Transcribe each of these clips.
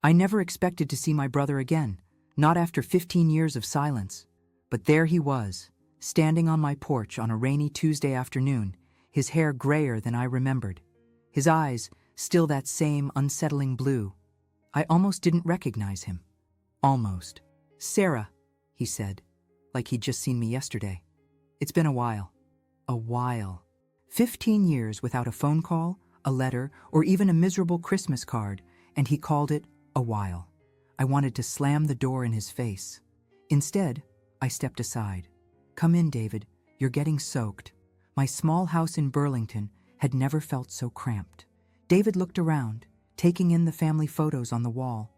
I never expected to see my brother again, not after 15 years of silence. But there he was, standing on my porch on a rainy Tuesday afternoon, his hair grayer than I remembered. His eyes, still that same unsettling blue. I almost didn't recognize him. Almost. "Sarah," he said, like he'd just seen me yesterday. "It's been a while." A while. 15 years without a phone call, a letter, or even a miserable Christmas card, and he called it a while. I wanted to slam the door in his face. Instead, I stepped aside. "Come in, David. You're getting soaked." My small house in Burlington had never felt so cramped. David looked around, taking in the family photos on the wall.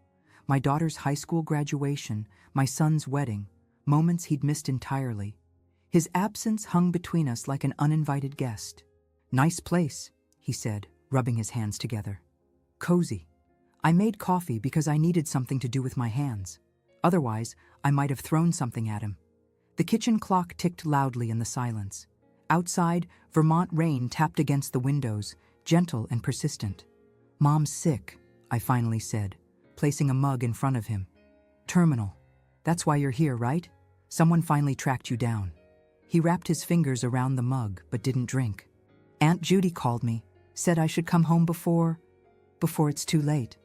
My daughter's high school graduation, my son's wedding, moments he'd missed entirely. His absence hung between us like an uninvited guest. "Nice place," he said, rubbing his hands together. "Cozy." I made coffee because I needed something to do with my hands. Otherwise, I might have thrown something at him. The kitchen clock ticked loudly in the silence. Outside, Vermont rain tapped against the windows, gentle and persistent. "Mom's sick," I finally said, placing a mug in front of him. "Terminal. That's why you're here, right? Someone finally tracked you down." He wrapped his fingers around the mug but didn't drink. "Aunt Judy called me, said I should come home before it's too late."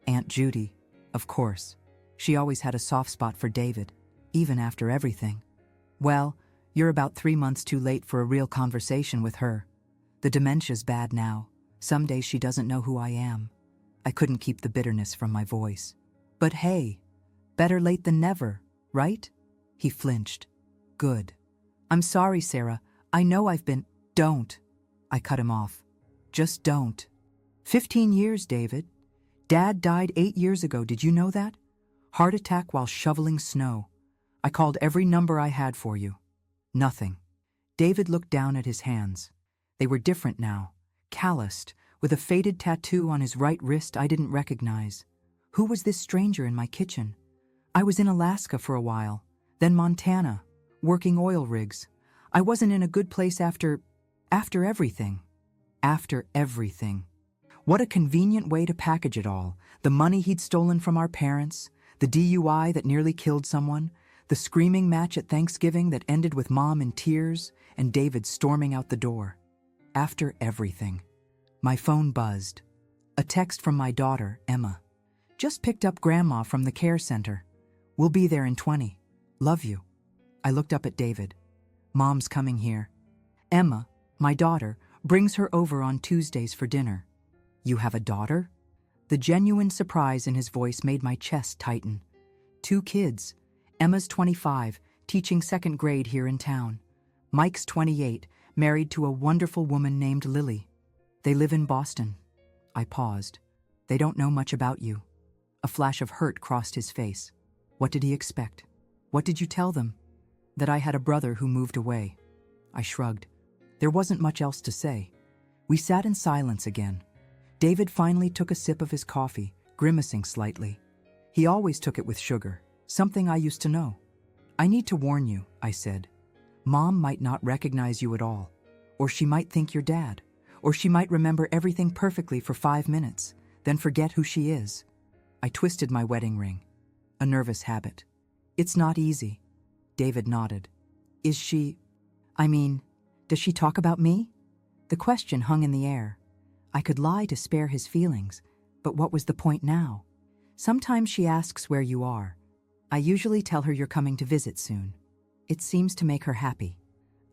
Aunt Judy, of course. She always had a soft spot for David, even after everything. "Well, you're about 3 months too late for a real conversation with her. The dementia's bad now. Some days she doesn't know who I am." I couldn't keep the bitterness from my voice. "But hey, better late than never, right?" He flinched. "Good. I'm sorry, Sarah. I know I've been—" "Don't." I cut him off. "Just don't. 15 years, David. Dad died 8 years ago, did you know that? Heart attack while shoveling snow. I called every number I had for you. Nothing." David looked down at his hands. They were different now, calloused, with a faded tattoo on his right wrist I didn't recognize. Who was this stranger in my kitchen? I was in Alaska for a while, then Montana, working oil rigs. I wasn't in a good place after everything. After everything. What a convenient way to package it all. The money he'd stolen from our parents, the DUI that nearly killed someone, the screaming match at Thanksgiving that ended with Mom in tears and David storming out the door. After everything. My phone buzzed. A text from my daughter, Emma. "Just picked up Grandma from the care center. We'll be there in 20. Love you." I looked up at David. "Mom's coming here. Emma, my daughter, brings her over on Tuesdays for dinner." "You have a daughter?" The genuine surprise in his voice made my chest tighten. 2 kids. Emma's 25, teaching 2nd grade here in town. Mike's 28, married to a wonderful woman named Lily. They live in Boston. I paused. "They don't know much about you." A flash of hurt crossed his face. What did he expect? "What did you tell them?" "That I had a brother who moved away." I shrugged. There wasn't much else to say. We sat in silence again. David finally took a sip of his coffee, grimacing slightly. He always took it with sugar, something I used to know. "I need to warn you," I said. "Mom might not recognize you at all, or she might think you're Dad, or she might remember everything perfectly for 5 minutes, then forget who she is." I twisted my wedding ring. A nervous habit. "It's not easy." David nodded. Does she talk about me?" The question hung in the air. I could lie to spare his feelings, but what was the point now? "Sometimes she asks where you are. I usually tell her you're coming to visit soon. It seems to make her happy."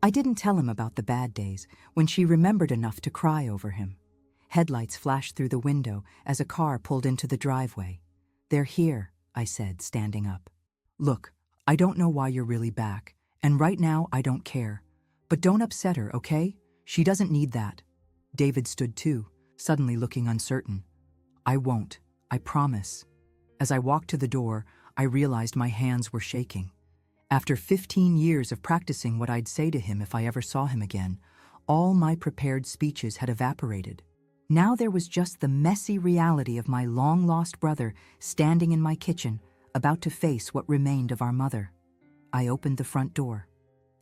I didn't tell him about the bad days, when she remembered enough to cry over him. Headlights flashed through the window as a car pulled into the driveway. "They're here," I said, standing up. "Look, I don't know why you're really back, and right now I don't care. But don't upset her, okay? She doesn't need that." David stood too, suddenly looking uncertain. "I won't, I promise." As I walked to the door, I realized my hands were shaking. After 15 years of practicing what I'd say to him if I ever saw him again, all my prepared speeches had evaporated. Now there was just the messy reality of my long-lost brother standing in my kitchen, about to face what remained of our mother. I opened the front door.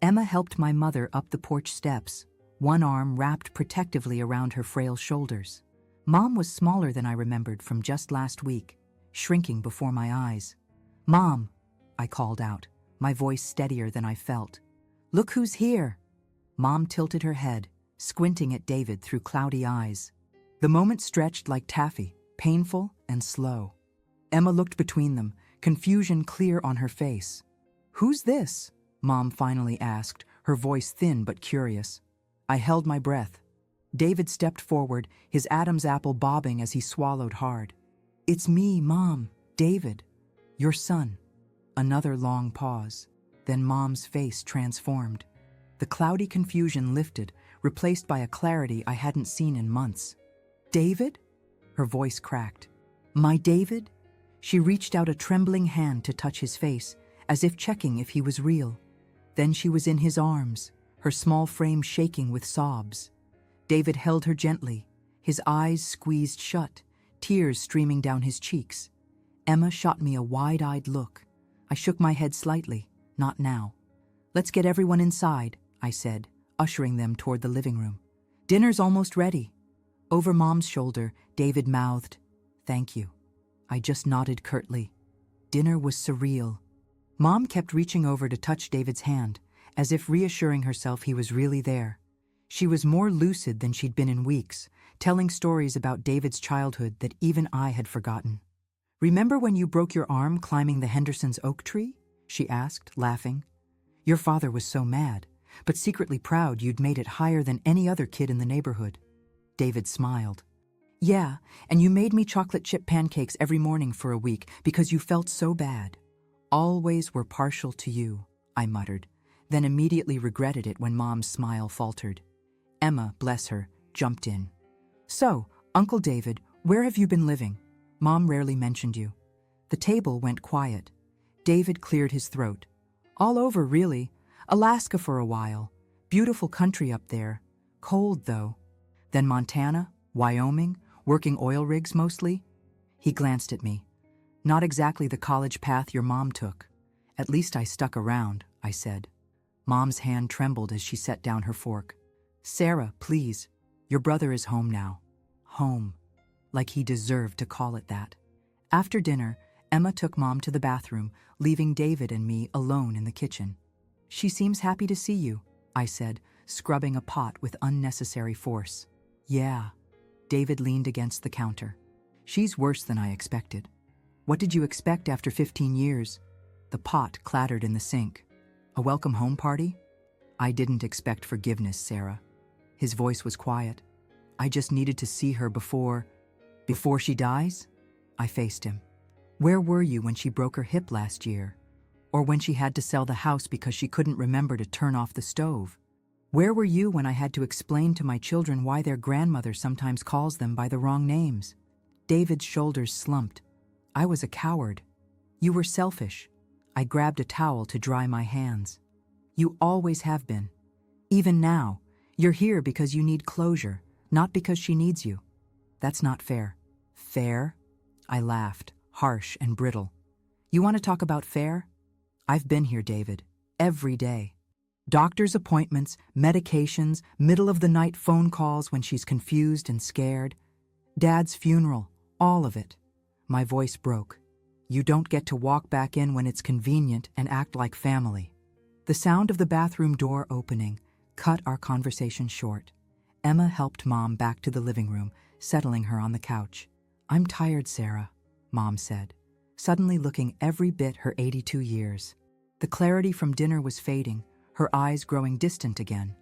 Emma helped my mother up the porch steps, one arm wrapped protectively around her frail shoulders. Mom was smaller than I remembered from just last week. shrinking before my eyes. "Mom," I called out, my voice steadier than I felt. "Look who's here." Mom tilted her head, squinting at David through cloudy eyes. The moment stretched like taffy, painful and slow. Emma looked between them, confusion clear on her face. "Who's this?" Mom finally asked, her voice thin but curious. I held my breath. David stepped forward, his Adam's apple bobbing as he swallowed hard. "It's me, Mom, David, your son." Another long pause. Then Mom's face transformed. The cloudy confusion lifted, replaced by a clarity I hadn't seen in months. "David?" Her voice cracked. "My David?" She reached out a trembling hand to touch his face, as if checking if he was real. Then she was in his arms, her small frame shaking with sobs. David held her gently, his eyes squeezed shut, tears streaming down his cheeks. Emma shot me a wide-eyed look. I shook my head slightly. "Not now." "Let's get everyone inside," I said, ushering them toward the living room. "Dinner's almost ready." Over Mom's shoulder, David mouthed, "Thank you." I just nodded curtly. Dinner was surreal. Mom kept reaching over to touch David's hand, as if reassuring herself he was really there. She was more lucid than she'd been in weeks, telling stories about David's childhood that even I had forgotten. "Remember when you broke your arm climbing the Henderson's oak tree?" she asked, laughing. "Your father was so mad, but secretly proud you'd made it higher than any other kid in the neighborhood." David smiled. "Yeah, and you made me chocolate chip pancakes every morning for a week because you felt so bad." "Always were partial to you," I muttered, then immediately regretted it when Mom's smile faltered. Emma, bless her, jumped in. "So, Uncle David, where have you been living? Mom rarely mentioned you." The table went quiet. David cleared his throat. "All over, really. Alaska for a while. Beautiful country up there. Cold, though. Then Montana, Wyoming, working oil rigs mostly." He glanced at me. "Not exactly the college path your mom took." "At least I stuck around," I said. Mom's hand trembled as she set down her fork. "Sarah, please. Your brother is home now." Home. Like he deserved to call it that. After dinner, Emma took Mom to the bathroom, leaving David and me alone in the kitchen. "She seems happy to see you," I said, scrubbing a pot with unnecessary force. "Yeah." David leaned against the counter. "She's worse than I expected." "What did you expect after 15 years? The pot clattered in the sink. "A welcome home party?" "I didn't expect forgiveness, Sarah." His voice was quiet. "I just needed to see her before she dies?" I faced him. "Where were you when she broke her hip last year? Or when she had to sell the house because she couldn't remember to turn off the stove? Where were you when I had to explain to my children why their grandmother sometimes calls them by the wrong names?" David's shoulders slumped. "I was a coward. You were selfish." I grabbed a towel to dry my hands. "You always have been. Even now, you're here because you need closure, not because she needs you. That's not fair." "Fair?" I laughed, harsh and brittle. "You want to talk about fair? I've been here, David, every day. Doctor's appointments, medications, middle-of-the-night phone calls when she's confused and scared. Dad's funeral, all of it." My voice broke. "You don't get to walk back in when it's convenient and act like family." The sound of the bathroom door opening cut our conversation short. Emma helped Mom back to the living room, settling her on the couch. "I'm tired, Sarah," Mom said, suddenly looking every bit her 82 years. The clarity from dinner was fading, her eyes growing distant again.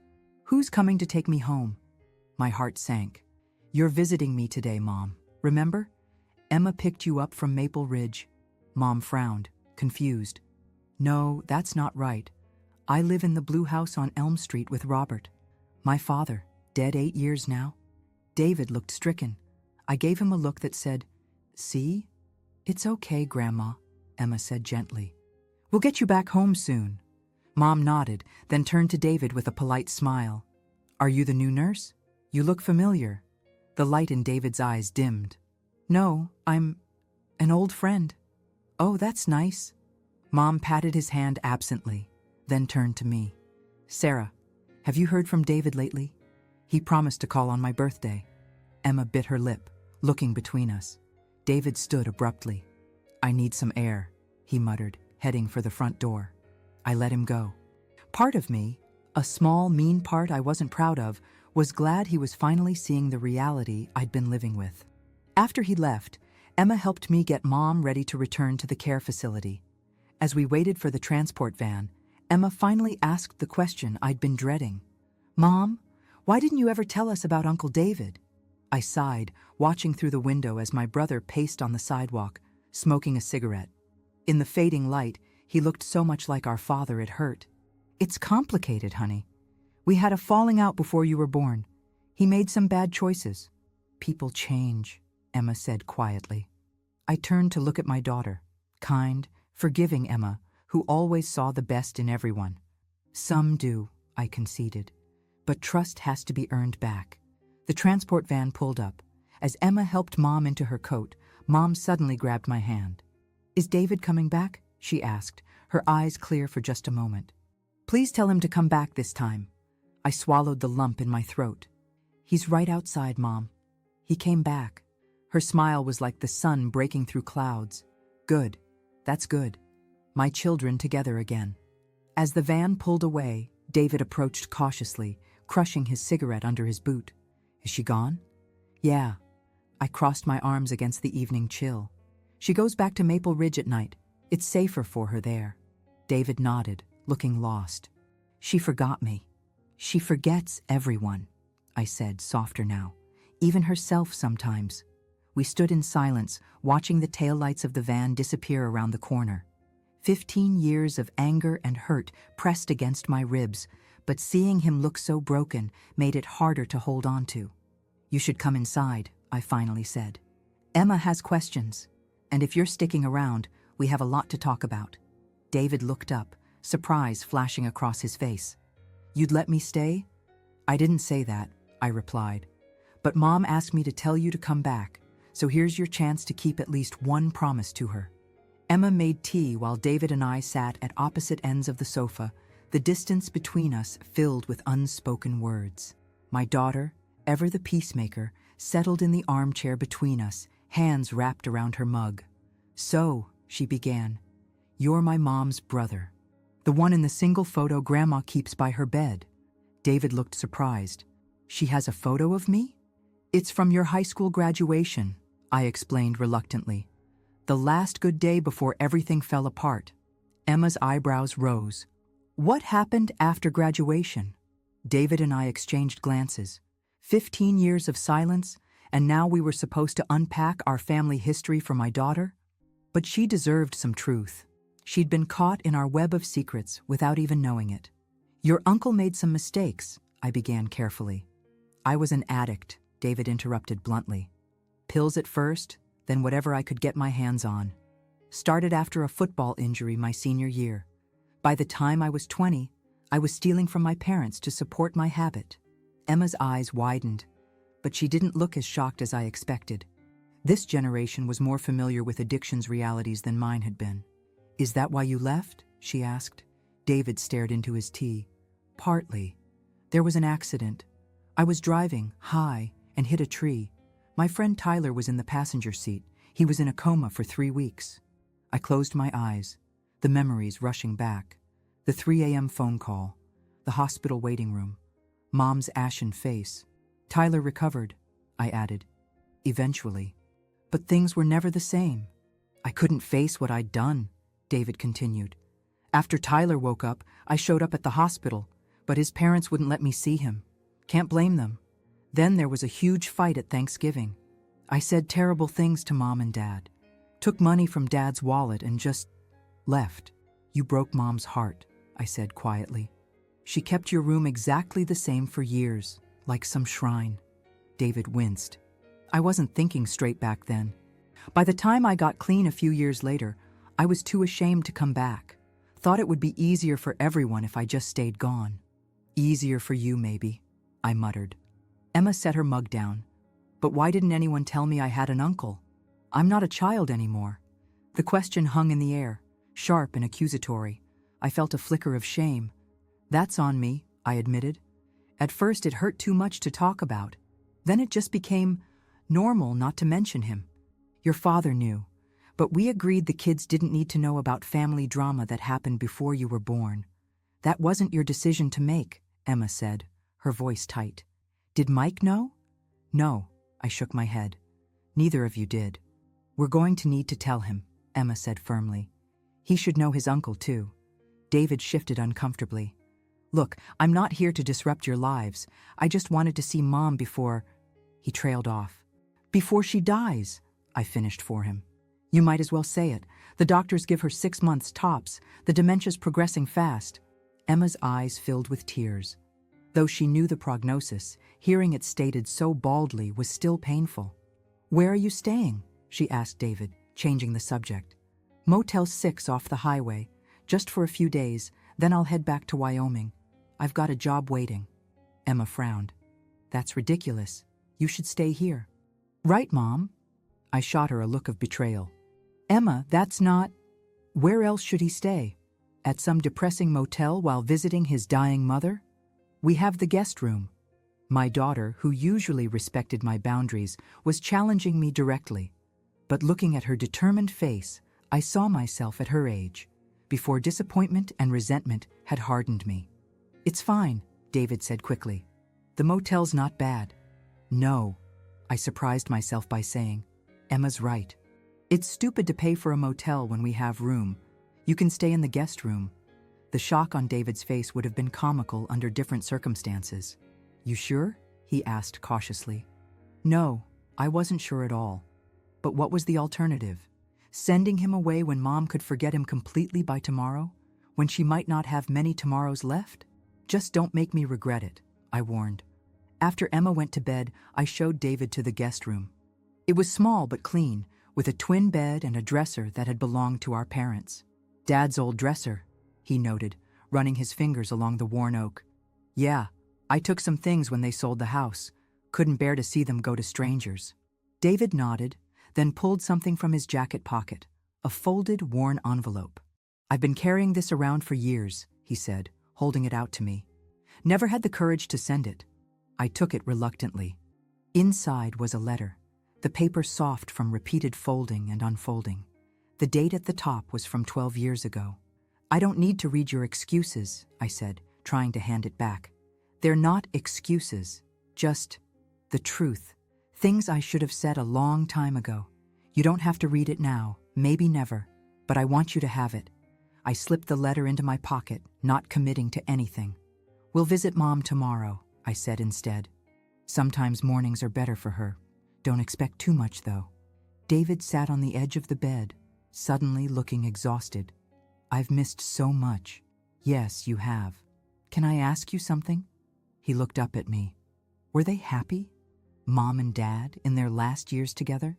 "Who's coming to take me home?" My heart sank. "You're visiting me today, Mom. Remember? Emma picked you up from Maple Ridge." Mom frowned, confused. "No, that's not right. I live in the blue house on Elm Street with Robert. My father, dead 8 years now." David looked stricken. I gave him a look that said, "See? It's okay, Grandma," Emma said gently. "We'll get you back home soon." Mom nodded, then turned to David with a polite smile. "Are you the new nurse? You look familiar." The light in David's eyes dimmed. "No, I'm an old friend." "Oh, that's nice." Mom patted his hand absently, then turned to me. "Sarah, have you heard from David lately? He promised to call on my birthday." Emma bit her lip, looking between us. David stood abruptly. "I need some air," he muttered, heading for the front door. I let him go. Part of me, a small, mean part I wasn't proud of, was glad he was finally seeing the reality I'd been living with. After he left, Emma helped me get Mom ready to return to the care facility. As we waited for the transport van, Emma finally asked the question I'd been dreading. "Mom, why didn't you ever tell us about Uncle David?" I sighed, watching through the window as my brother paced on the sidewalk, smoking a cigarette. In the fading light, he looked so much like our father it hurt. "It's complicated, honey. We had a falling out before you were born. He made some bad choices." "People change," Emma said quietly. I turned to look at my daughter, kind, forgiving Emma, who always saw the best in everyone. "Some do," I conceded. "But trust has to be earned back." The transport van pulled up. As Emma helped Mom into her coat, Mom suddenly grabbed my hand. "Is David coming back?" she asked, her eyes clear for just a moment. "Please tell him to come back this time." I swallowed the lump in my throat. "He's right outside, Mom. He came back." Her smile was like the sun breaking through clouds. "Good. That's good. My children together again." As the van pulled away, David approached cautiously, crushing his cigarette under his boot. "Is she gone?" "Yeah." I crossed my arms against the evening chill. "She goes back to Maple Ridge at night. It's safer for her there." David nodded, looking lost. "She forgot me." "She forgets everyone," I said, softer now. "Even herself sometimes." We stood in silence, watching the taillights of the van disappear around the corner. 15 years of anger and hurt pressed against my ribs, but seeing him look so broken made it harder to hold on to. "You should come inside," I finally said. "Emma has questions, and if you're sticking around, we have a lot to talk about." David looked up, surprise flashing across his face. "You'd let me stay?" "I didn't say that," I replied. "But Mom asked me to tell you to come back, so here's your chance to keep at least one promise to her." Emma made tea while David and I sat at opposite ends of the sofa, the distance between us filled with unspoken words. My daughter, ever the peacemaker, settled in the armchair between us, hands wrapped around her mug. "So," she began, "you're my mom's brother. The one in the single photo Grandma keeps by her bed." David looked surprised. "She has a photo of me?" "It's from your high school graduation," I explained reluctantly. "The last good day before everything fell apart." Emma's eyebrows rose. "What happened after graduation?" David and I exchanged glances. 15 years of silence, and now we were supposed to unpack our family history for my daughter? But she deserved some truth. She'd been caught in our web of secrets without even knowing it. "Your uncle made some mistakes," I began carefully. "I was an addict," David interrupted bluntly. "Pills at first, then whatever I could get my hands on. Started after a football injury my senior year. By the time I was 20, I was stealing from my parents to support my habit." Emma's eyes widened, but she didn't look as shocked as I expected. This generation was more familiar with addiction's realities than mine had been. "Is that why you left?" she asked. David stared into his tea. "Partly. There was an accident. I was driving, high, and hit a tree. My friend Tyler was in the passenger seat. He was in a coma for 3 weeks." I closed my eyes, the memories rushing back. The 3 a.m. phone call, the hospital waiting room, Mom's ashen face. "Tyler recovered," I added. "Eventually. But things were never the same. I couldn't face what I'd done," David continued. "After Tyler woke up, I showed up at the hospital, but his parents wouldn't let me see him. Can't blame them. Then there was a huge fight at Thanksgiving. I said terrible things to Mom and Dad. Took money from Dad's wallet and just left." "You broke Mom's heart," I said quietly. "She kept your room exactly the same for years, like some shrine." David winced. I wasn't thinking straight back then. By the time I got clean a few years later, I was too ashamed to come back. Thought it would be easier for everyone if I just stayed gone. "Easier for you, maybe," I muttered. Emma set her mug down. "But why didn't anyone tell me I had an uncle? I'm not a child anymore." The question hung in the air, sharp and accusatory. I felt a flicker of shame. "That's on me," I admitted. At first it hurt too much to talk about. Then it just became normal not to mention him. "Your father knew, But we agreed the kids didn't need to know about family drama that happened before you were born. That wasn't your decision to make, Emma said, her voice tight. Did Mike know? No, I shook my head. Neither of you did. We're going to need to tell him, Emma said firmly. He should know his uncle too. David shifted uncomfortably. Look, I'm not here to disrupt your lives. I just wanted to see Mom before... He trailed off. Before she dies, I finished for him. You might as well say it. The doctors give her 6 months tops. The dementia's progressing fast. Emma's eyes filled with tears. Though she knew the prognosis, hearing it stated so baldly was still painful. Where are you staying? She asked David, changing the subject. Motel 6 off the highway, just for a few days, then I'll head back to Wyoming. I've got a job waiting. Emma frowned. That's ridiculous. You should stay here. Right, Mom? I shot her a look of betrayal. Emma, that's not... Where else should he stay? At some depressing motel while visiting his dying mother? We have the guest room. My daughter, who usually respected my boundaries, was challenging me directly. But looking at her determined face, I saw myself at her age, before disappointment and resentment had hardened me. It's fine, David said quickly. The motel's not bad. No, I surprised myself by saying. Emma's right. It's stupid to pay for a motel when we have room. You can stay in the guest room. The shock on David's face would have been comical under different circumstances. You sure? He asked cautiously. No, I wasn't sure at all. But what was the alternative? Sending him away when Mom could forget him completely by tomorrow? When she might not have many tomorrows left? Just don't make me regret it, I warned. After Emma went to bed, I showed David to the guest room. It was small but clean, with a twin bed and a dresser that had belonged to our parents. Dad's old dresser, he noted, running his fingers along the worn oak. Yeah, I took some things when they sold the house. Couldn't bear to see them go to strangers. David nodded, then pulled something from his jacket pocket, a folded, worn envelope. I've been carrying this around for years, he said, holding it out to me. Never had the courage to send it. I took it reluctantly. Inside was a letter, the paper soft from repeated folding and unfolding. The date at the top was from 12 years ago. I don't need to read your excuses, I said, trying to hand it back. They're not excuses, just the truth. Things I should have said a long time ago. You don't have to read it now, maybe never, but I want you to have it. I slipped the letter into my pocket, not committing to anything. We'll visit Mom tomorrow, I said instead. Sometimes mornings are better for her. Don't expect too much, though. David sat on the edge of the bed, suddenly looking exhausted. I've missed so much. Yes, you have. Can I ask you something? He looked up at me. Were they happy? Mom and Dad in their last years together?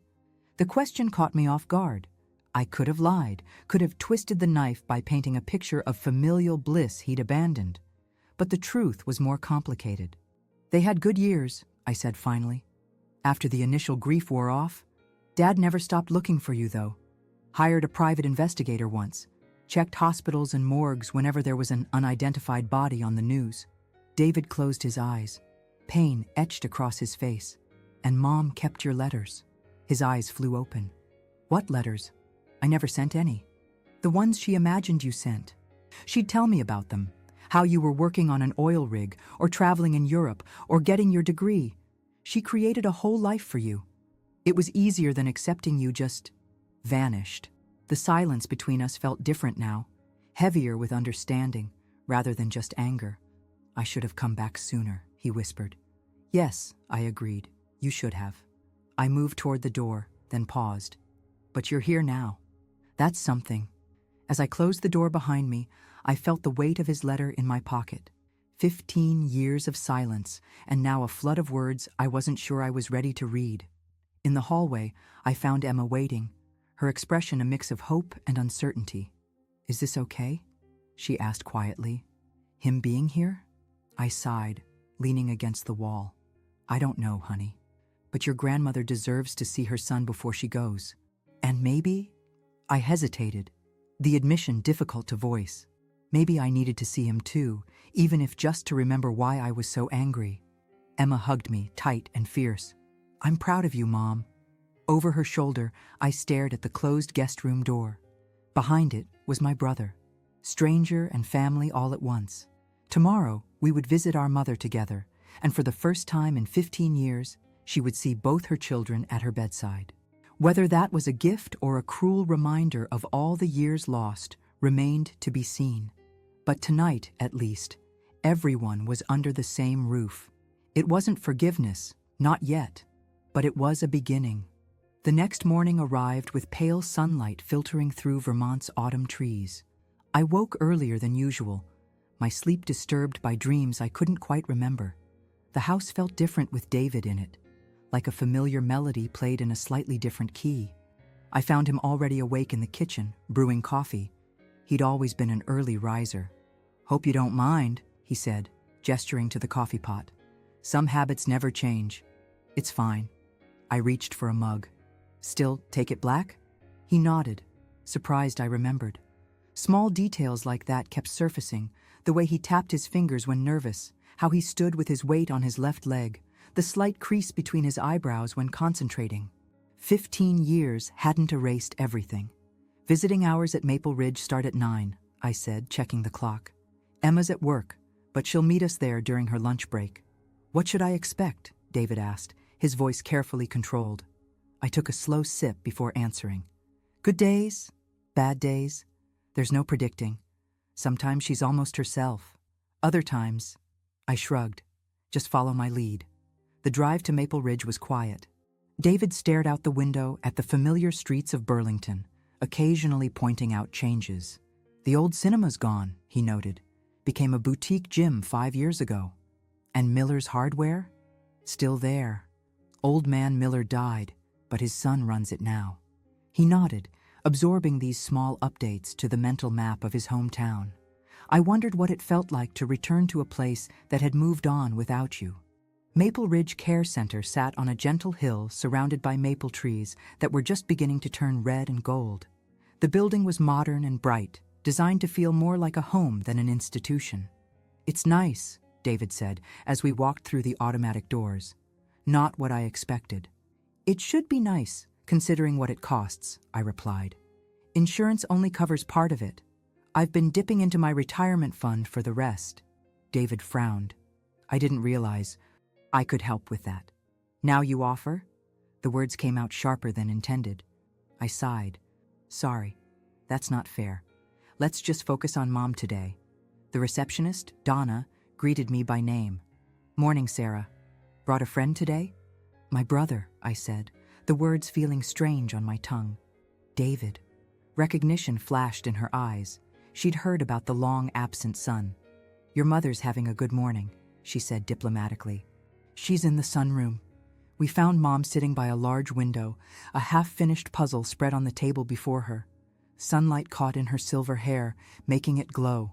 The question caught me off guard. I could have lied, could have twisted the knife by painting a picture of familial bliss he'd abandoned. But the truth was more complicated. They had good years, I said finally. After the initial grief wore off, Dad never stopped looking for you, though. Hired a private investigator once, checked hospitals and morgues whenever there was an unidentified body on the news. David closed his eyes. Pain etched across his face. And Mom kept your letters. His eyes flew open. What letters? I never sent any. The ones she imagined you sent. She'd tell me about them. How you were working on an oil rig, or traveling in Europe, or getting your degree. She created a whole life for you. It was easier than accepting you just vanished. The silence between us felt different now, heavier with understanding, rather than just anger. I should have come back sooner, he whispered. Yes, I agreed. You should have. I moved toward the door, then paused. But you're here now. That's something. As I closed the door behind me, I felt the weight of his letter in my pocket. 15 years of silence, and now a flood of words I wasn't sure I was ready to read. In the hallway, I found Emma waiting, her expression a mix of hope and uncertainty. Is this okay? She asked quietly. Him being here? I sighed, leaning against the wall. I don't know, honey. But your grandmother deserves to see her son before she goes. And maybe... I hesitated, the admission difficult to voice. Maybe I needed to see him too, even if just to remember why I was so angry. Emma hugged me, tight and fierce. I'm proud of you, Mom. Over her shoulder, I stared at the closed guest room door. Behind it was my brother, stranger and family all at once. Tomorrow, we would visit our mother together, and for the first time in 15 years, she would see both her children at her bedside. Whether that was a gift or a cruel reminder of all the years lost remained to be seen. But tonight, at least, everyone was under the same roof. It wasn't forgiveness, not yet, but it was a beginning. The next morning arrived with pale sunlight filtering through Vermont's autumn trees. I woke earlier than usual, my sleep disturbed by dreams I couldn't quite remember. The house felt different with David in it, like a familiar melody played in a slightly different key. I found him already awake in the kitchen, brewing coffee. He'd always been an early riser. "Hope you don't mind," he said, gesturing to the coffee pot. "Some habits never change." "It's fine." I reached for a mug. "Still take it black?" He nodded, surprised I remembered. Small details like that kept surfacing, the way he tapped his fingers when nervous, how he stood with his weight on his left leg, the slight crease between his eyebrows when concentrating. 15 years hadn't erased everything. "Visiting hours at Maple Ridge start at 9, I said, checking the clock. "Emma's at work, but she'll meet us there during her lunch break." "What should I expect?" David asked, his voice carefully controlled. I took a slow sip before answering. "Good days, bad days. There's no predicting. Sometimes she's almost herself. Other times," I shrugged, "just follow my lead." The drive to Maple Ridge was quiet. David stared out the window at the familiar streets of Burlington, occasionally pointing out changes. "The old cinema's gone," he noted. "Became a boutique gym 5 years ago. And Miller's Hardware? Still there. Old man Miller died, but his son runs it now." He nodded, absorbing these small updates to the mental map of his hometown. I wondered what it felt like to return to a place that had moved on without you. Maple Ridge Care Center sat on a gentle hill surrounded by maple trees that were just beginning to turn red and gold. The building was modern and bright, designed to feel more like a home than an institution. "It's nice," David said as we walked through the automatic doors. "Not what I expected." "It should be nice, considering what it costs," I replied. "Insurance only covers part of it. I've been dipping into my retirement fund for the rest." David frowned. "I didn't realize I could help with that." "Now you offer?" The words came out sharper than intended. I sighed. "Sorry, that's not fair. Let's just focus on Mom today." The receptionist, Donna, greeted me by name. "Morning, Sarah. Brought a friend today?" "My brother," I said, the words feeling strange on my tongue. "David." Recognition flashed in her eyes. She'd heard about the long-absent son. "Your mother's having a good morning," she said diplomatically. "She's in the sunroom." We found Mom sitting by a large window, a half-finished puzzle spread on the table before her. Sunlight caught in her silver hair, making it glow.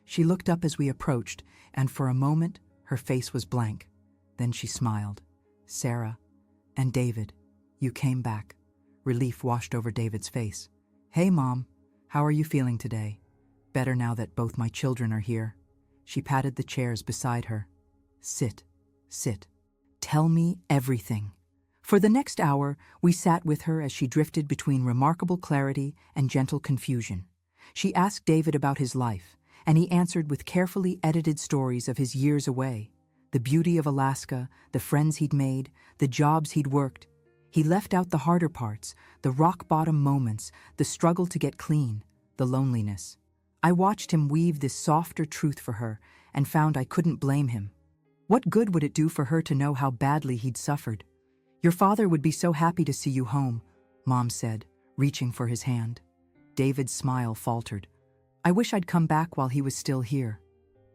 She looked up as we approached, and for a moment, her face was blank. Then she smiled. "Sarah and David, you came back." Relief washed over David's face. "Hey, Mom, how are you feeling today?" "Better now that both my children are here." She patted the chairs beside her. "Sit, sit. Tell me everything." For the next hour, we sat with her as she drifted between remarkable clarity and gentle confusion. She asked David about his life, and he answered with carefully edited stories of his years away. The beauty of Alaska, the friends he'd made, the jobs he'd worked. He left out the harder parts, the rock-bottom moments, the struggle to get clean, the loneliness. I watched him weave this softer truth for her and found I couldn't blame him. What good would it do for her to know how badly he'd suffered? "Your father would be so happy to see you home," Mom said, reaching for his hand. David's smile faltered. "I wish I'd come back while he was still here."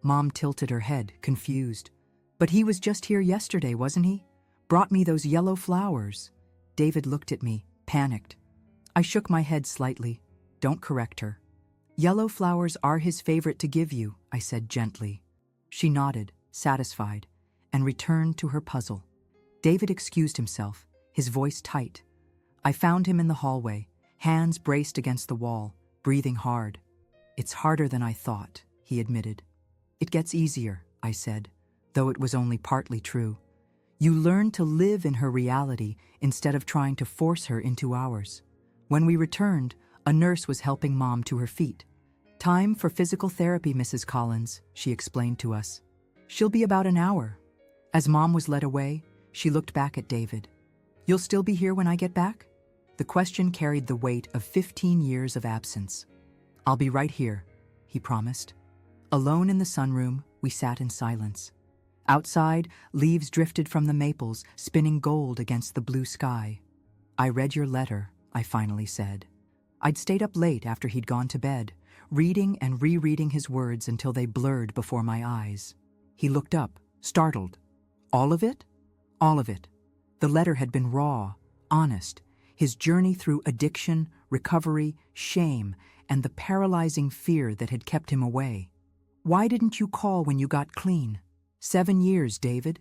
Mom tilted her head, confused. "But he was just here yesterday, wasn't he? Brought me those yellow flowers." David looked at me, panicked. I shook my head slightly. "Don't correct her." "Yellow flowers are his favorite to give you," I said gently. She nodded, satisfied, and returned to her puzzle. David excused himself, his voice tight. I found him in the hallway, hands braced against the wall, breathing hard. "It's harder than I thought," he admitted. "It gets easier," I said, though it was only partly true. You learn to live in her reality instead of trying to force her into ours. When we returned, a nurse was helping Mom to her feet. "Time for physical therapy, Mrs. Collins," she explained to us. "She'll be about an hour." As Mom was led away, she looked back at David. "You'll still be here when I get back?" The question carried the weight of 15 years of absence. "I'll be right here," he promised. Alone in the sunroom, we sat in silence. Outside, leaves drifted from the maples, spinning gold against the blue sky. "I read your letter," I finally said. I'd stayed up late after he'd gone to bed, reading and rereading his words until they blurred before my eyes. He looked up, startled. "All of it?" "All of it." The letter had been raw, honest, his journey through addiction, recovery, shame, and the paralyzing fear that had kept him away. "Why didn't you call when you got clean?" 7 years, David.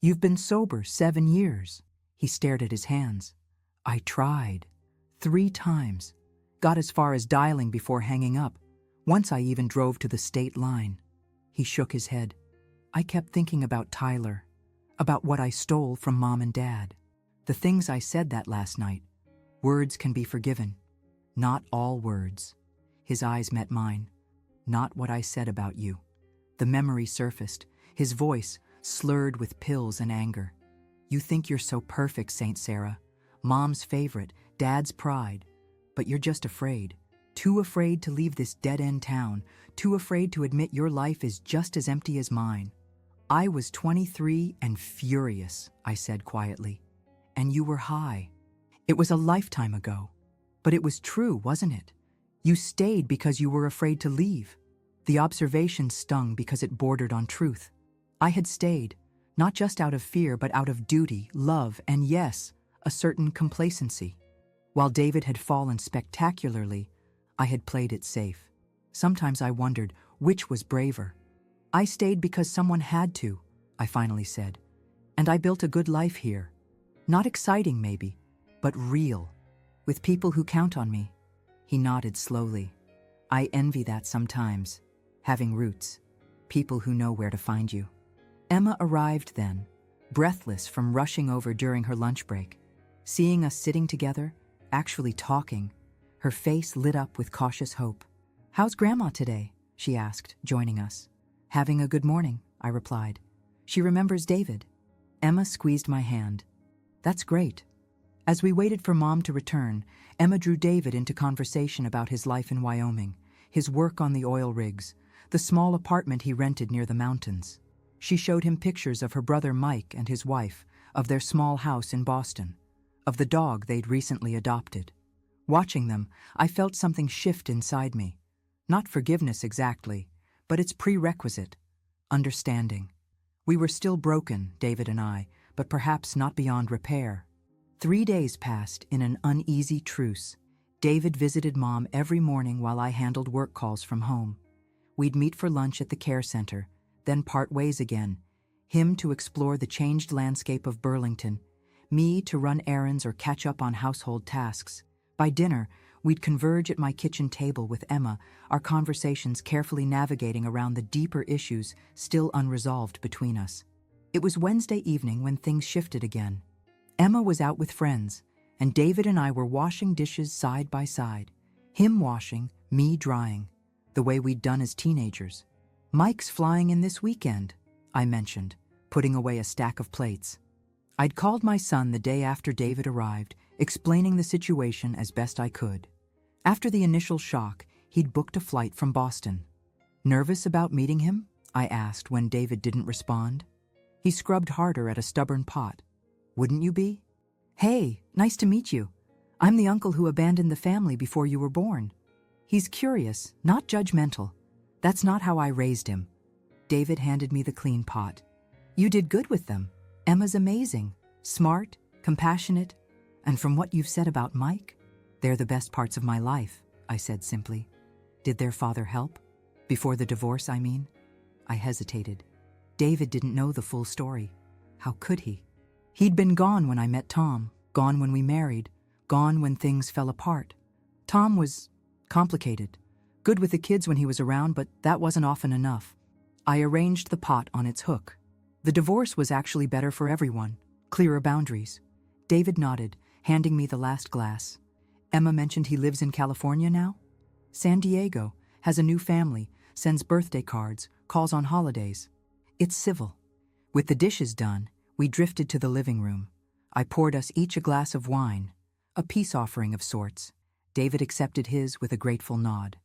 You've been sober 7 years. He stared at his hands. "I tried. 3 times. Got as far as dialing before hanging up. Once I even drove to the state line." He shook his head. "I kept thinking about Tyler, about what I stole from Mom and Dad. The things I said that last night. Words can be forgiven. Not all words." His eyes met mine. "Not what I said about you." The memory surfaced, his voice slurred with pills and anger. "You think you're so perfect, Saint Sarah. Mom's favorite, Dad's pride. But you're just afraid. Too afraid to leave this dead-end town. Too afraid to admit your life is just as empty as mine." "I was 23 and furious," I said quietly. "And you were high. It was a lifetime ago. But it was true, wasn't it? You stayed because you were afraid to leave." The observation stung because it bordered on truth. I had stayed, not just out of fear, but out of duty, love, and yes, a certain complacency. While David had fallen spectacularly, I had played it safe. Sometimes I wondered which was braver. "I stayed because someone had to," I finally said. "And I built a good life here. Not exciting, maybe, but real, with people who count on me." He nodded slowly. "I envy that sometimes, having roots, people who know where to find you." Emma arrived then, breathless from rushing over during her lunch break. Seeing us sitting together, actually talking, her face lit up with cautious hope. "How's Grandma today?" she asked, joining us. "Having a good morning," I replied. "She remembers David." Emma squeezed my hand. "That's great." As we waited for Mom to return, Emma drew David into conversation about his life in Wyoming, his work on the oil rigs, the small apartment he rented near the mountains. She showed him pictures of her brother Mike and his wife, of their small house in Boston, of the dog they'd recently adopted. Watching them, I felt something shift inside me. Not forgiveness exactly, but its prerequisite, understanding. We were still broken, David and I, but perhaps not beyond repair. 3 days passed in an uneasy truce. David visited Mom every morning while I handled work calls from home. We'd meet for lunch at the care center, then part ways again, him to explore the changed landscape of Burlington, me to run errands or catch up on household tasks. By dinner, we'd converge at my kitchen table with Emma, our conversations carefully navigating around the deeper issues still unresolved between us. It was Wednesday evening when things shifted again. Emma was out with friends, and David and I were washing dishes side by side, him washing, me drying, the way we'd done as teenagers. "Mike's flying in this weekend," I mentioned, putting away a stack of plates. I'd called my son the day after David arrived, explaining the situation as best I could. After the initial shock, he'd booked a flight from Boston. "Nervous about meeting him?" I asked when David didn't respond. He scrubbed harder at a stubborn pot. "Wouldn't you be?" "Hey, nice to meet you. I'm the uncle who abandoned the family before you were born." He's curious, not judgmental. That's not how I raised him. David handed me the clean pot. "You did good with them. Emma's amazing, smart, compassionate, and from what you've said about Mike, they're the best parts of my life," I said simply. "Did their father help? Before the divorce, I mean?" I hesitated. David didn't know the full story. How could he? He'd been gone when I met Tom, gone when we married, gone when things fell apart. Tom was complicated. Good with the kids when he was around, but that wasn't often enough. I arranged the pot on its hook. The divorce was actually better for everyone. Clearer boundaries. David nodded, handing me the last glass. Emma mentioned he lives in California now? San Diego, has a new family, sends birthday cards, calls on holidays. It's civil. With the dishes done, we drifted to the living room. I poured us each a glass of wine, a peace offering of sorts. David accepted his with a grateful nod.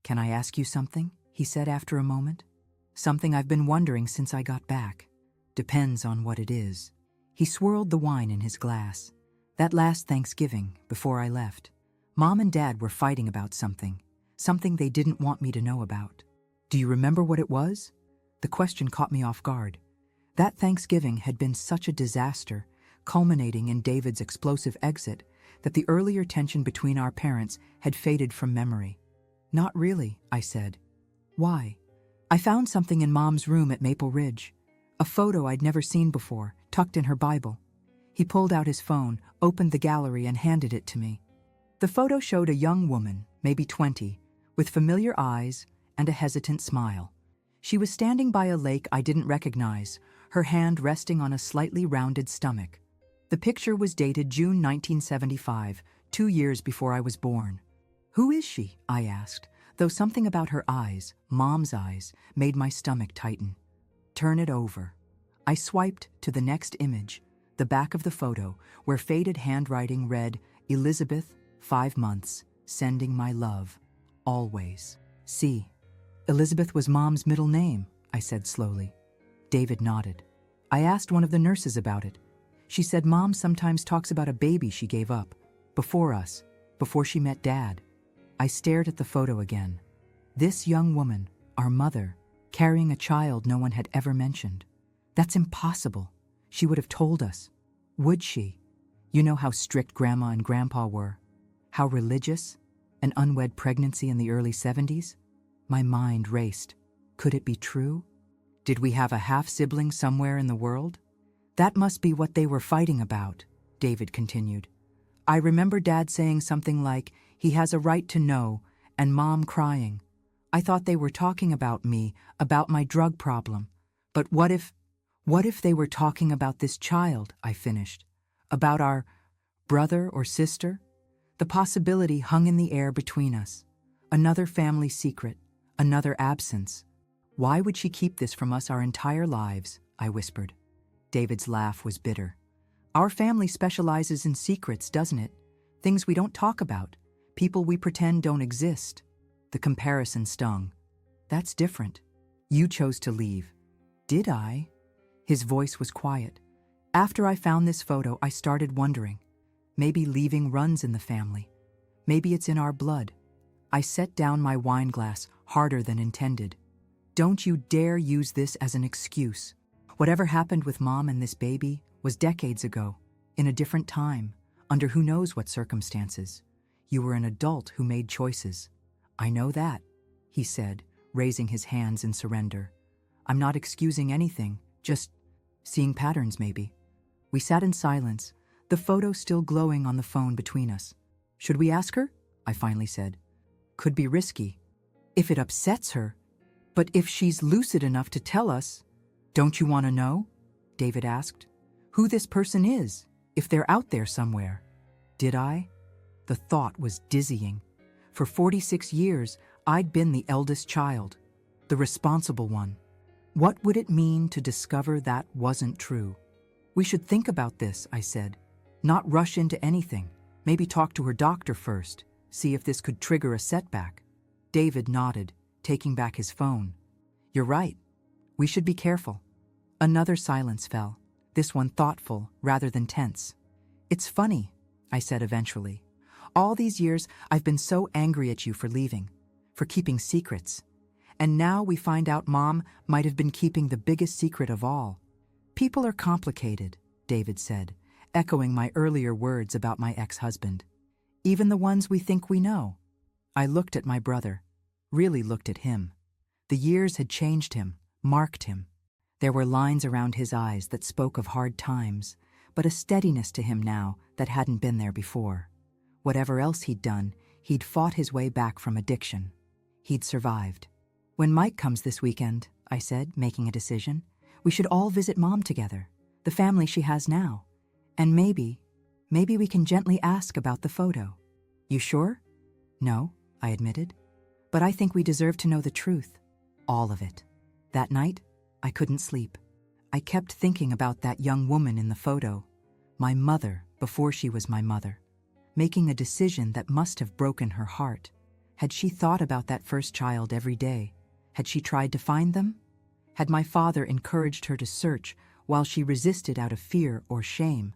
"Can I ask you something?" he said after a moment. "Something I've been wondering since I got back. Depends on what it is." He swirled the wine in his glass. "That last Thanksgiving, before I left, Mom and Dad were fighting about something they didn't want me to know about. Do you remember what it was?" The question caught me off guard. That Thanksgiving had been such a disaster, culminating in David's explosive exit, that the earlier tension between our parents had faded from memory. "Not really," I said. "Why?" "I found something in Mom's room at Maple Ridge. A photo I'd never seen before, tucked in her Bible." He pulled out his phone, opened the gallery, and handed it to me. The photo showed a young woman, maybe 20, with familiar eyes and a hesitant smile. She was standing by a lake I didn't recognize, her hand resting on a slightly rounded stomach. The picture was dated June 1975, 2 years before I was born. "Who is she?" I asked, though something about her eyes, Mom's eyes, made my stomach tighten. "Turn it over." I swiped to the next image, the back of the photo, where faded handwriting read, "Elizabeth, 5 months, sending my love. Always." "See, Elizabeth was Mom's middle name," I said slowly. David nodded. "I asked one of the nurses about it. She said Mom sometimes talks about a baby she gave up, before us, before she met Dad." I stared at the photo again. This young woman, our mother, carrying a child no one had ever mentioned. That's impossible. She would have told us. Would she? You know how strict Grandma and Grandpa were. How religious. An unwed pregnancy in the early 70s? My mind raced. Could it be true? Did we have a half-sibling somewhere in the world? "That must be what they were fighting about," David continued. "I remember Dad saying something like, he has a right to know, and Mom crying. I thought they were talking about me, about my drug problem. But what if they were talking about this child?" I finished. "About our brother or sister?" The possibility hung in the air between us. Another family secret, another absence. "Why would she keep this from us our entire lives?" I whispered. David's laugh was bitter. "Our family specializes in secrets, doesn't it? Things we don't talk about, people we pretend don't exist." The comparison stung. "That's different. You chose to leave." "Did I?" His voice was quiet. "After I found this photo, I started wondering. Maybe leaving runs in the family. Maybe it's in our blood." I set down my wine glass harder than intended. "Don't you dare use this as an excuse. Whatever happened with Mom and this baby was decades ago, in a different time, under who knows what circumstances. You were an adult who made choices." "I know that," he said, raising his hands in surrender. "I'm not excusing anything, just seeing patterns maybe." We sat in silence, the photo still glowing on the phone between us. "Should we ask her?" I finally said. "Could be risky. If it upsets her. But if she's lucid enough to tell us." "Don't you want to know?" David asked. "Who this person is, if they're out there somewhere." Did I? The thought was dizzying. For 46 years, I'd been the eldest child, the responsible one. What would it mean to discover that wasn't true? "We should think about this," I said. "Not rush into anything. Maybe talk to her doctor first, see if this could trigger a setback." David nodded, taking back his phone. "You're right. We should be careful." Another silence fell, this one thoughtful rather than tense. "It's funny," I said eventually. "All these years I've been so angry at you for leaving, for keeping secrets. And now we find out Mom might have been keeping the biggest secret of all." "People are complicated," David said, echoing my earlier words about my ex-husband. "Even the ones we think we know." I looked at my brother, really looked at him. The years had changed him, marked him. There were lines around his eyes that spoke of hard times, but a steadiness to him now that hadn't been there before. Whatever else he'd done, he'd fought his way back from addiction. He'd survived. "When Mike comes this weekend," I said, making a decision, We should all visit Mom together, the family she has now. And maybe we can gently ask about the photo. You sure? No, I admitted. But I think we deserve to know the truth. All of it. That night, I couldn't sleep. I kept thinking about that young woman in the photo, my mother before she was my mother, making a decision that must have broken her heart. Had she thought about that first child every day? Had she tried to find them? Had my father encouraged her to search while she resisted out of fear or shame?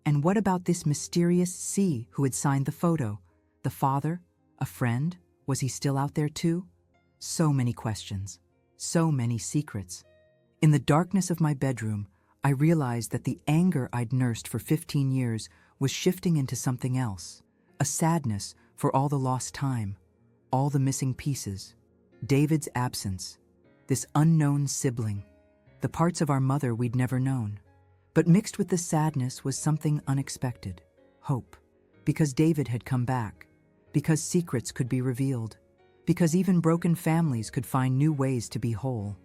And what about this mysterious C who had signed the photo? The father? A friend? Was he still out there too? So many questions. So many secrets. In the darkness of my bedroom, I realized that the anger I'd nursed for 15 years was shifting into something else. A sadness for all the lost time, all the missing pieces, David's absence, this unknown sibling, the parts of our mother we'd never known. But mixed with the sadness was something unexpected, hope, because David had come back, because secrets could be revealed, because even broken families could find new ways to be whole.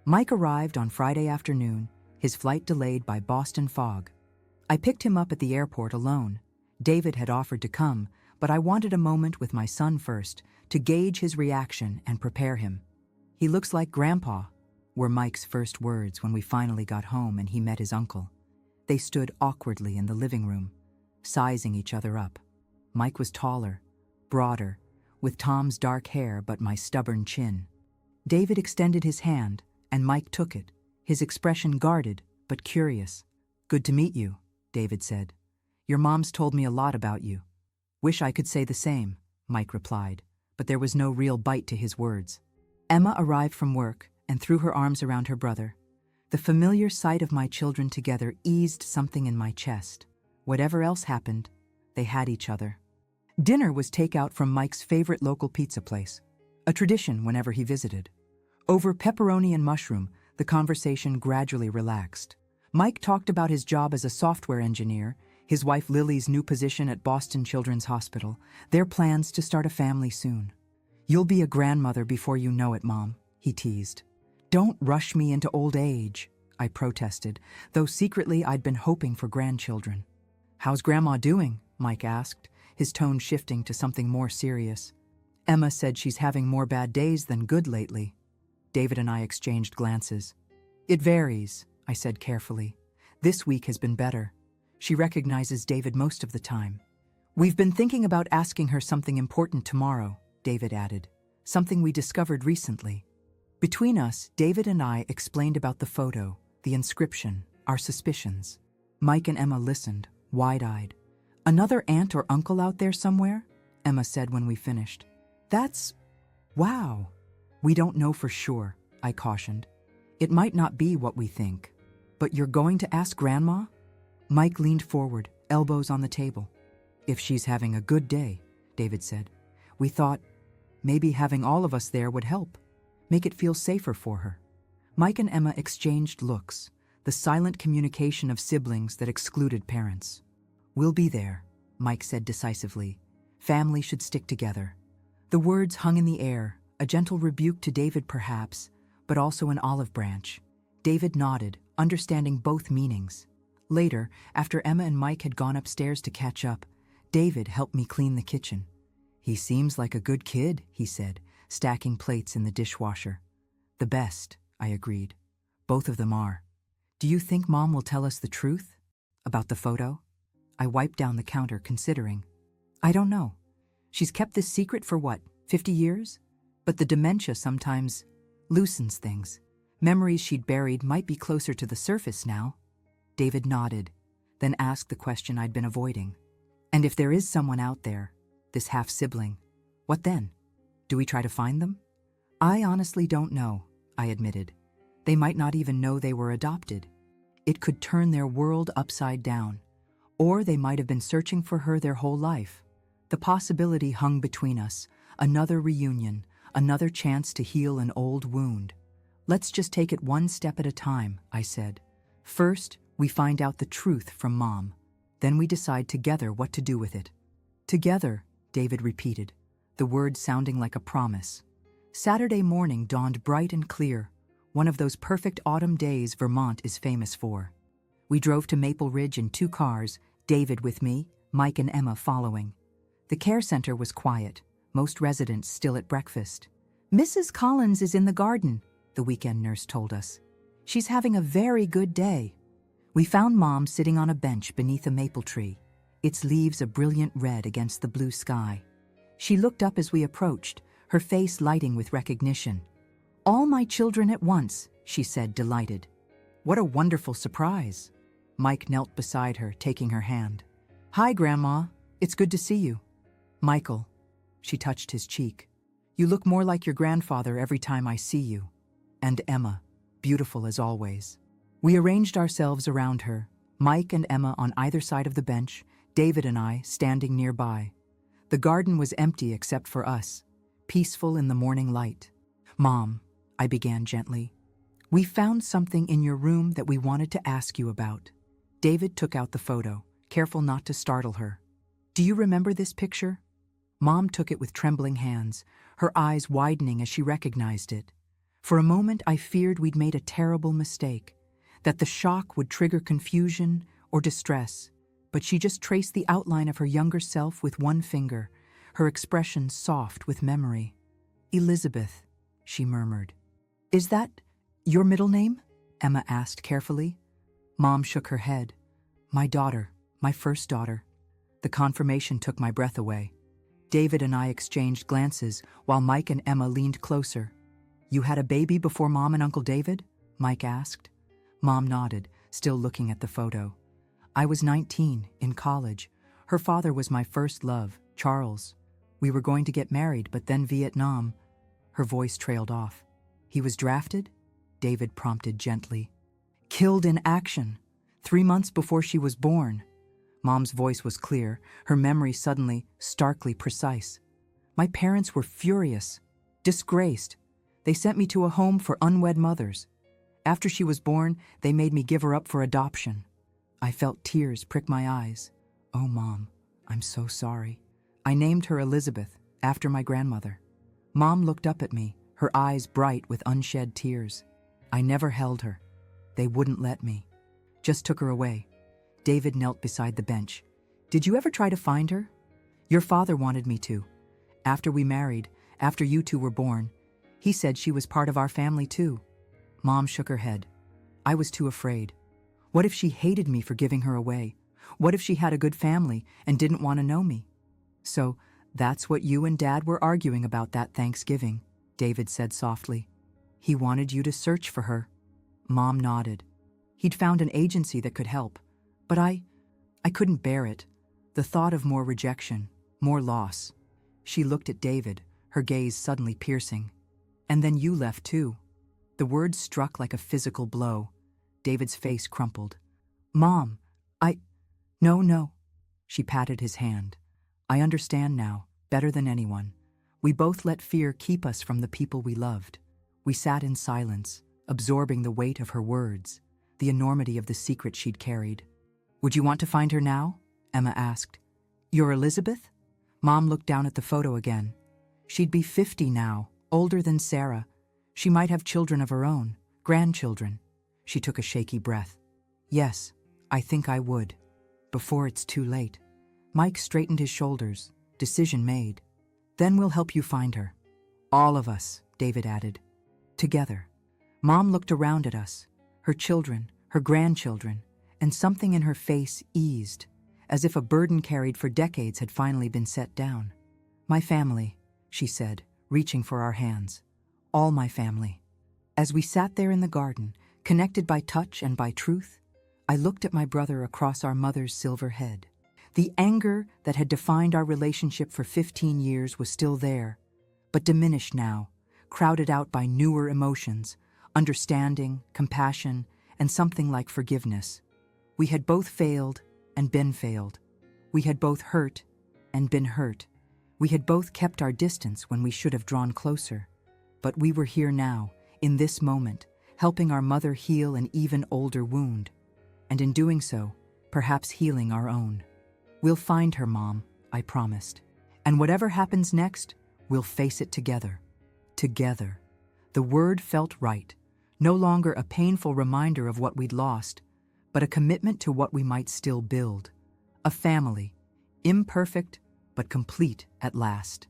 Mike arrived on Friday afternoon, his flight delayed by Boston fog. I picked him up at the airport alone. David had offered to come, but I wanted a moment with my son first to gauge his reaction and prepare him. "He looks like Grandpa," were Mike's first words when we finally got home and he met his uncle. They stood awkwardly in the living room, sizing each other up. Mike was taller, broader, with Tom's dark hair but my stubborn chin. David extended his hand, and Mike took it, his expression guarded but curious. "Good to meet you," David said. "Your mom's told me a lot about you." "Wish I could say the same," Mike replied, but there was no real bite to his words. Emma arrived from work and threw her arms around her brother. The familiar sight of my children together eased something in my chest. Whatever else happened, they had each other. Dinner was takeout from Mike's favorite local pizza place, a tradition whenever he visited. Over pepperoni and mushroom, the conversation gradually relaxed. Mike talked about his job as a software engineer, his wife Lily's new position at Boston Children's Hospital, their plans to start a family soon. "You'll be a grandmother before you know it, Mom," he teased. "Don't rush me into old age," I protested, though secretly I'd been hoping for grandchildren. "How's Grandma doing?" Mike asked, his tone shifting to something more serious. "Emma said she's having more bad days than good lately." David and I exchanged glances. "It varies," I said carefully. "This week has been better. She recognizes David most of the time." "We've been thinking about asking her something important tomorrow," David added. "Something we discovered recently." Between us, David and I explained about the photo, the inscription, our suspicions. Mike and Emma listened, wide-eyed. "Another aunt or uncle out there somewhere?" Emma said when we finished. Wow. "We don't know for sure," I cautioned. "It might not be what we think." "But you're going to ask Grandma?" Mike leaned forward, elbows on the table. "If she's having a good day," David said. "We thought maybe having all of us there would help, make it feel safer for her." Mike and Emma exchanged looks, the silent communication of siblings that excluded parents. "We'll be there," Mike said decisively. "Family should stick together." The words hung in the air, a gentle rebuke to David perhaps, but also an olive branch. David nodded, understanding both meanings. Later, after Emma and Mike had gone upstairs to catch up, David helped me clean the kitchen. "He seems like a good kid," he said, stacking plates in the dishwasher. "The best," I agreed. "Both of them are." "Do you think Mom will tell us the truth? About the photo?" I wiped down the counter, considering. "I don't know. She's kept this secret for what, 50 years? But the dementia sometimes loosens things. Memories she'd buried might be closer to the surface now." David nodded, then asked the question I'd been avoiding. "And if there is someone out there, this half-sibling, what then? Do we try to find them?" "I honestly don't know," I admitted. "They might not even know they were adopted. It could turn their world upside down. Or they might have been searching for her their whole life. The possibility hung between us, another reunion, another chance to heal an old wound. "Let's just take it one step at a time," I said. "First, we find out the truth from Mom. Then we decide together what to do with it." "Together," David repeated, the word sounding like a promise. Saturday morning dawned bright and clear. one of those perfect autumn days Vermont is famous for. We drove to Maple Ridge in 2 cars, David with me, Mike and Emma following. The care center was quiet, most residents still at breakfast. "Mrs. Collins is in the garden," the weekend nurse told us. "She's having a very good day." We found Mom sitting on a bench beneath a maple tree, its leaves a brilliant red against the blue sky. She looked up as we approached, her face lighting with recognition. "All my children at once," she said, delighted. "What a wonderful surprise." Mike knelt beside her, taking her hand. "Hi, Grandma. It's good to see you." "Michael," she touched his cheek. "You look more like your grandfather every time I see you." And Emma, beautiful as always. We arranged ourselves around her, Mike and Emma on either side of the bench, David and I standing nearby. The garden was empty except for us, peaceful in the morning light. "Mom," I began gently, "we found something in your room that we wanted to ask you about." David took out the photo, careful not to startle her. "Do you remember this picture?" Mom took it with trembling hands, her eyes widening as she recognized it. For a moment I feared we'd made a terrible mistake, that the shock would trigger confusion or distress, but she just traced the outline of her younger self with one finger, her expression soft with memory. "Elizabeth," she murmured. "Is that your middle name?" Emma asked carefully. Mom shook her head. "My daughter, my first daughter." The confirmation took my breath away. David and I exchanged glances while Mike and Emma leaned closer. "You had a baby before Mom and Uncle David?" Mike asked. Mom nodded, still looking at the photo. "I was 19, in college. Her father was my first love, Charles. We were going to get married, but then Vietnam." Her voice trailed off. "He was drafted?" David prompted gently. "Killed in action, 3 months before she was born." Mom's voice was clear, her memory suddenly starkly precise. "My parents were furious, disgraced. They sent me to a home for unwed mothers. After she was born, they made me give her up for adoption." I felt tears prick my eyes. "Oh, Mom, I'm so sorry." I named her Elizabeth, after my grandmother. Mom looked up at me, her eyes bright with unshed tears. "I never held her. They wouldn't let me. Just took her away." David knelt beside the bench. "Did you ever try to find her?" "Your father wanted me to. After we married, after you two were born, he said she was part of our family too." Mom shook her head. "I was too afraid. What if she hated me for giving her away? What if she had a good family and didn't want to know me?" "So that's what you and Dad were arguing about that Thanksgiving," David said softly. "He wanted you to search for her." Mom nodded. "He'd found an agency that could help, but I couldn't bear it. The thought of more rejection, more loss." She looked at David, her gaze suddenly piercing. "And then you left too." The words struck like a physical blow. David's face crumpled. "Mom, No. She patted his hand. "I understand now, better than anyone. We both let fear keep us from the people we loved." We sat in silence, absorbing the weight of her words, the enormity of the secret she'd carried. "Would you want to find her now?" Emma asked. "You're Elizabeth?" Mom looked down at the photo again. "She'd be 50 now, older than Sarah. She might have children of her own, grandchildren." She took a shaky breath. "Yes, I think I would. Before it's too late." Mike straightened his shoulders. Decision made. "Then we'll help you find her. All of us," David added. "Together." Mom looked around at us, her children, her grandchildren, and something in her face eased, as if a burden carried for decades had finally been set down. "My family," she said, reaching for our hands. "All my family." As we sat there in the garden, connected by touch and by truth, I looked at my brother across our mother's silver head. The anger that had defined our relationship for 15 years was still there, but diminished now, crowded out by newer emotions, understanding, compassion, and something like forgiveness. We had both failed and been failed. We had both hurt and been hurt. We had both kept our distance when we should have drawn closer. But we were here now, in this moment, helping our mother heal an even older wound. And in doing so, perhaps healing our own. "We'll find her, Mom," I promised. "And whatever happens next, we'll face it together." Together. The word felt right. No longer a painful reminder of what we'd lost, but a commitment to what we might still build. A family, imperfect but complete at last.